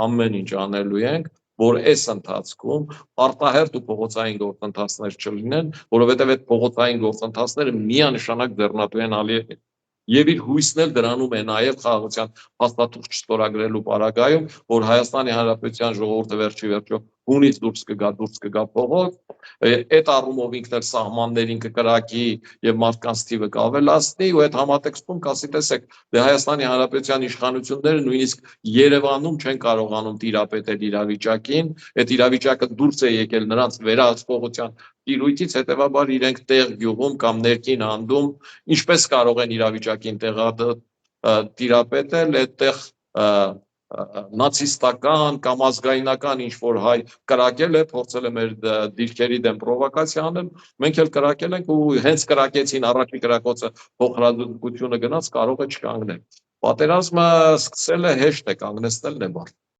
ամեն ինչ անելու ենք, որ այս ընթացքում արտահերթ ու փողոցային գործընթացներ չլինեն, որովհետև այդ փողոցային գործընթացները միանշանակ ձեռնատու են Ալիևին։ Եվ իր հույսն էլ դրանում է նաև խաղաղության փաստաթուղթ չստորագրելու պարագայում, որ Հայաստանի Հանրապետության ժողովուրդը վերջի վերջո հունից դուրս կգա փողոց, այդ առումով ինքն էլ սահմաններին կկրակի եւ մարդկանց թիվը կավելացնի ու այդ համատեքստում կասի, տեսեք, դե Հայաստանի Հանրապետության իշխանությունները նույնիսկ Երևանում չեն կարողանում տիրապետել իրավիճակին, այդ իրավիճակը դուրս է եկել նրանց վերահսկողության տիրույթից, հետեւաբար իրենք տեղ գյուղում կամ ներքին անդում ինչպես կարող են իրավիճակին տիրապետել, այդտեղ նացիստական կամ ազգայնական ինչ որ հայ կրակել է, փորձել է մեր դիրքերի դեմ պրովոկացիա անել, մենք էլ կրակել ենք ու հենց կրակեցին առաջի կրակոցը փոխհրաձգությունը գնաց, կարող է չկանգնել։ Պատերազմը սկսելը հեշտ է, կանգնեցնելն է բարդ։